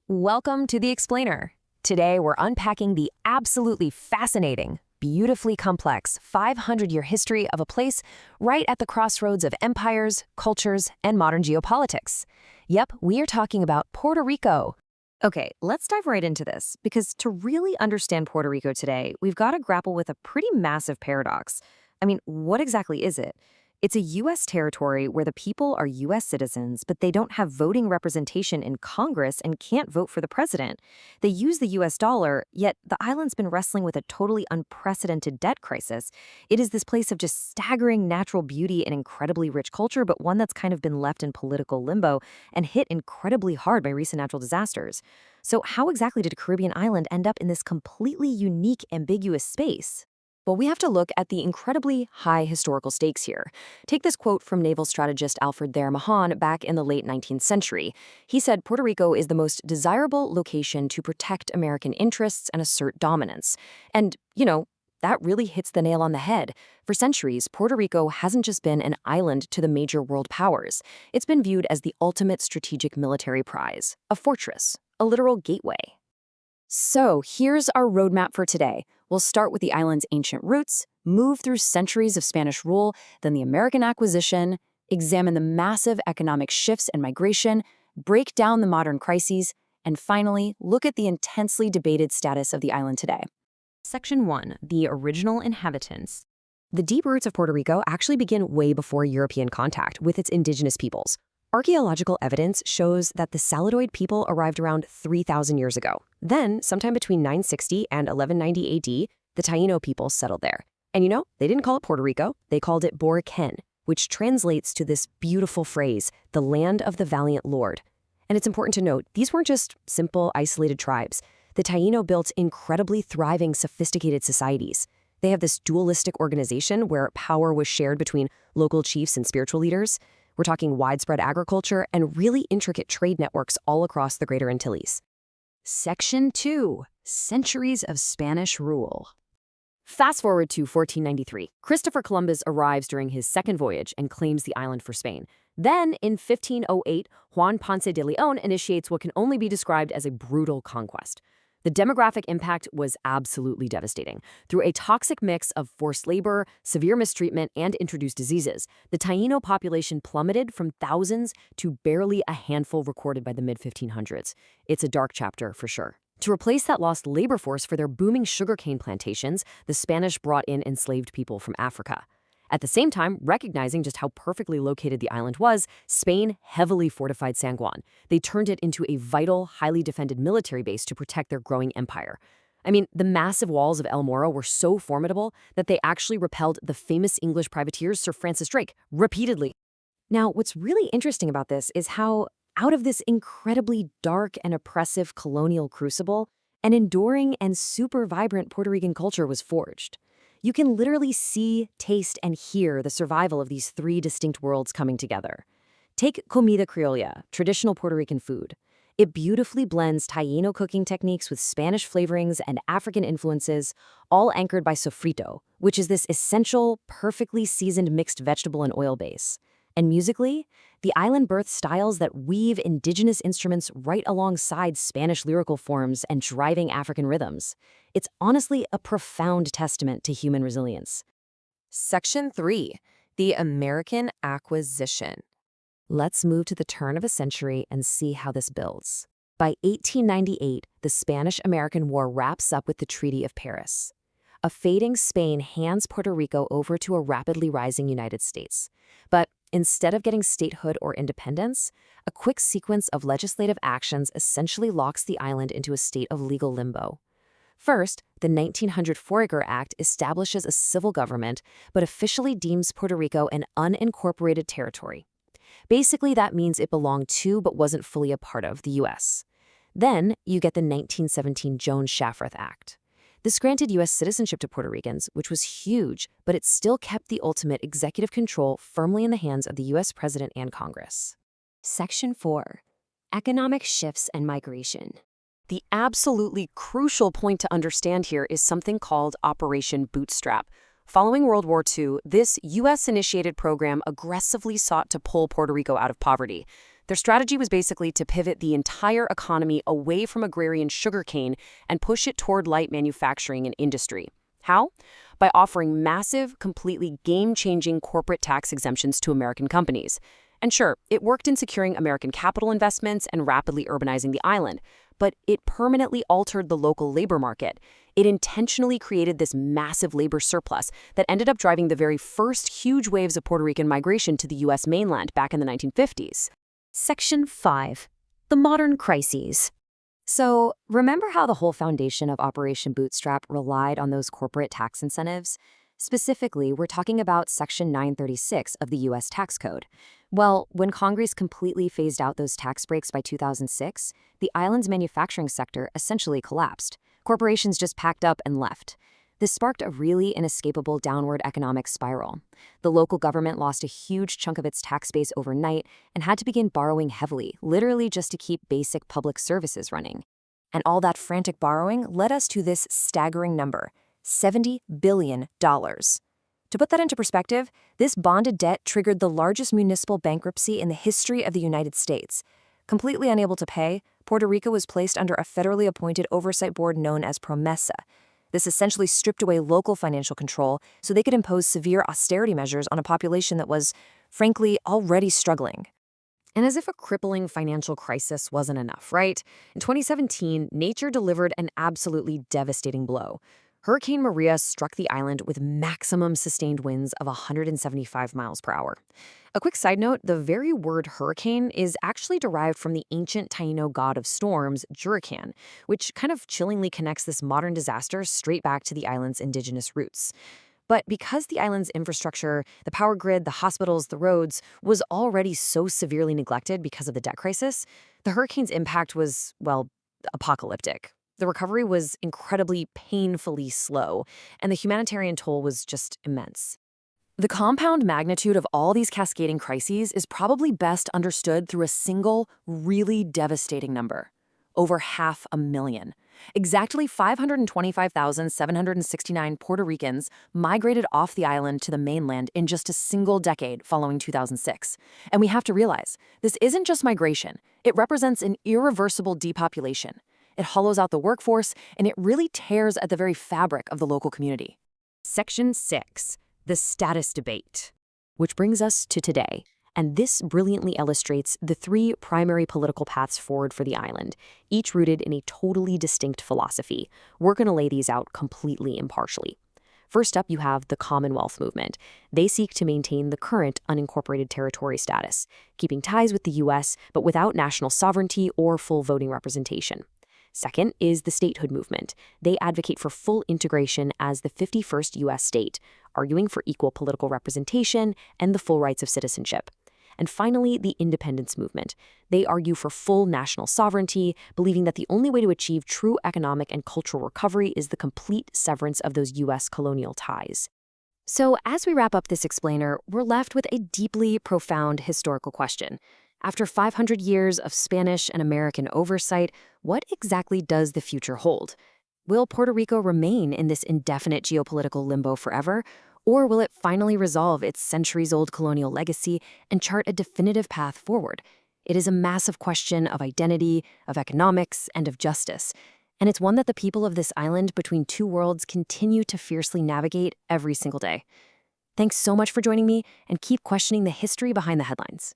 Welcome to The Explainer. Today we're unpacking the absolutely fascinating, beautifully complex 500-year history of a place right at the crossroads of empires, cultures, and modern geopolitics. Yep, we are talking about Puerto Rico. Okay, let's dive right into this, because to really understand Puerto Rico today, we've got to grapple with a pretty massive paradox. I mean, what exactly is it? It's a U.S. territory where the people are U.S. citizens, but they don't have voting representation in Congress and can't vote for the president. They use the U.S. dollar, yet the island's been wrestling with a totally unprecedented debt crisis. It is this place of just staggering natural beauty and incredibly rich culture, but one that's kind of been left in political limbo and hit incredibly hard by recent natural disasters. So how exactly did a Caribbean island end up in this completely unique, ambiguous space? Well, we have to look at the incredibly high historical stakes here. Take this quote from naval strategist Alfred Thayer Mahan back in the late 19th century. He said Puerto Rico is the most desirable location to protect American interests and assert dominance. And, that really hits the nail on the head. For centuries, Puerto Rico hasn't just been an island to the major world powers. It's been viewed as the ultimate strategic military prize, a fortress, a literal gateway. So here's our roadmap for today. We'll start with the island's ancient roots, move through centuries of Spanish rule, then the American acquisition, examine the massive economic shifts and migration, break down the modern crises, and finally, look at the intensely debated status of the island today. Section 1. The original inhabitants. The deep roots of Puerto Rico actually begin way before European contact with its indigenous peoples. Archaeological evidence shows that the Salidoid people arrived around 3,000 years ago. Then, sometime between 960 and 1190 AD, the Taíno people settled there. And they didn't call it Puerto Rico, they called it Boriquén, which translates to this beautiful phrase, the land of the valiant lord. And it's important to note, these weren't just simple, isolated tribes. The Taíno built incredibly thriving, sophisticated societies. They have this dualistic organization where power was shared between local chiefs and spiritual leaders. We're talking widespread agriculture and really intricate trade networks all across the Greater Antilles. Section 2. Centuries of Spanish rule. Fast forward to 1493. Christopher Columbus arrives during his second voyage and claims the island for Spain. Then, in 1508, Juan Ponce de Leon initiates what can only be described as a brutal conquest. The demographic impact was absolutely devastating. Through a toxic mix of forced labor, severe mistreatment, and introduced diseases, the Taíno population plummeted from thousands to barely a handful recorded by the mid-1500s. It's a dark chapter, for sure. To replace that lost labor force for their booming sugarcane plantations, the Spanish brought in enslaved people from Africa. At the same time, recognizing just how perfectly located the island was, Spain heavily fortified San Juan. They turned it into a vital, highly defended military base to protect their growing empire. I mean, the massive walls of El Morro were so formidable that they actually repelled the famous English privateer Sir Francis Drake repeatedly. Now, what's really interesting about this is how, out of this incredibly dark and oppressive colonial crucible, an enduring and super vibrant Puerto Rican culture was forged. You can literally see, taste, and hear the survival of these three distinct worlds coming together. Take comida criolla, traditional Puerto Rican food. It beautifully blends Taíno cooking techniques with Spanish flavorings and African influences, all anchored by sofrito, which is this essential, perfectly seasoned mixed vegetable and oil base. And musically, the island births styles that weave indigenous instruments right alongside Spanish lyrical forms and driving African rhythms. It's honestly a profound testament to human resilience. Section 3. The American acquisition. Let's move to the turn of a century and see how this builds. By 1898, the Spanish-American War wraps up with the Treaty of Paris. A fading Spain hands Puerto Rico over to a rapidly rising United States. But instead of getting statehood or independence, a quick sequence of legislative actions essentially locks the island into a state of legal limbo. First, the 1900 Foraker Act establishes a civil government, but officially deems Puerto Rico an unincorporated territory. Basically, that means it belonged to but wasn't fully a part of the U.S. Then, you get the 1917 Jones-Shafroth Act. This granted U.S. citizenship to Puerto Ricans, which was huge, but it still kept the ultimate executive control firmly in the hands of the U.S. President and Congress. Section 4. Economic shifts and migration. The absolutely crucial point to understand here is something called Operation Bootstrap. Following World War II, this U.S.-initiated program aggressively sought to pull Puerto Rico out of poverty. Their strategy was basically to pivot the entire economy away from agrarian sugarcane and push it toward light manufacturing and industry. How? By offering massive, completely game-changing corporate tax exemptions to American companies. And sure, it worked in securing American capital investments and rapidly urbanizing the island, but it permanently altered the local labor market. It intentionally created this massive labor surplus that ended up driving the very first huge waves of Puerto Rican migration to the U.S. mainland back in the 1950s. Section 5. The Modern Crises. So, remember how the whole foundation of Operation Bootstrap relied on those corporate tax incentives? Specifically, we're talking about Section 936 of the U.S. Tax Code. Well, when Congress completely phased out those tax breaks by 2006, the island's manufacturing sector essentially collapsed. Corporations just packed up and left. This sparked a really inescapable downward economic spiral. The local government lost a huge chunk of its tax base overnight and had to begin borrowing heavily, literally just to keep basic public services running. And all that frantic borrowing led us to this staggering number, $70 billion. To put that into perspective, this bonded debt triggered the largest municipal bankruptcy in the history of the United States. Completely unable to pay, Puerto Rico was placed under a federally appointed oversight board known as PROMESA. This essentially stripped away local financial control so they could impose severe austerity measures on a population that was, frankly, already struggling. And as if a crippling financial crisis wasn't enough, right? In 2017, nature delivered an absolutely devastating blow. Hurricane Maria struck the island with maximum sustained winds of 175 miles per hour. A quick side note, the very word hurricane is actually derived from the ancient Taíno god of storms, Boriquén, which kind of chillingly connects this modern disaster straight back to the island's indigenous roots. But because the island's infrastructure, the power grid, the hospitals, the roads, was already so severely neglected because of the debt crisis, the hurricane's impact was, well, apocalyptic. The recovery was incredibly painfully slow, and the humanitarian toll was just immense. The compound magnitude of all these cascading crises is probably best understood through a single, really devastating number: over 500,000. Exactly 525,769 Puerto Ricans migrated off the island to the mainland in just a single decade following 2006. And we have to realize, this isn't just migration. It represents an irreversible depopulation. It hollows out the workforce, and it really tears at the very fabric of the local community. Section 6. The Status Debate. Which brings us to today. And this brilliantly illustrates the three primary political paths forward for the island, each rooted in a totally distinct philosophy. We're going to lay these out completely impartially. First up, you have the Commonwealth movement. They seek to maintain the current unincorporated territory status, keeping ties with the U.S., but without national sovereignty or full voting representation. Second is the statehood movement. They advocate for full integration as the 51st U.S. state, arguing for equal political representation and the full rights of citizenship. And finally, the independence movement. They argue for full national sovereignty, believing that the only way to achieve true economic and cultural recovery is the complete severance of those U.S. colonial ties. So as we wrap up this explainer, we're left with a deeply profound historical question. After 500 years of Spanish and American oversight, what exactly does the future hold? Will Puerto Rico remain in this indefinite geopolitical limbo forever? Or will it finally resolve its centuries-old colonial legacy and chart a definitive path forward? It is a massive question of identity, of economics, and of justice. And it's one that the people of this island between two worlds continue to fiercely navigate every single day. Thanks so much for joining me, and keep questioning the history behind the headlines.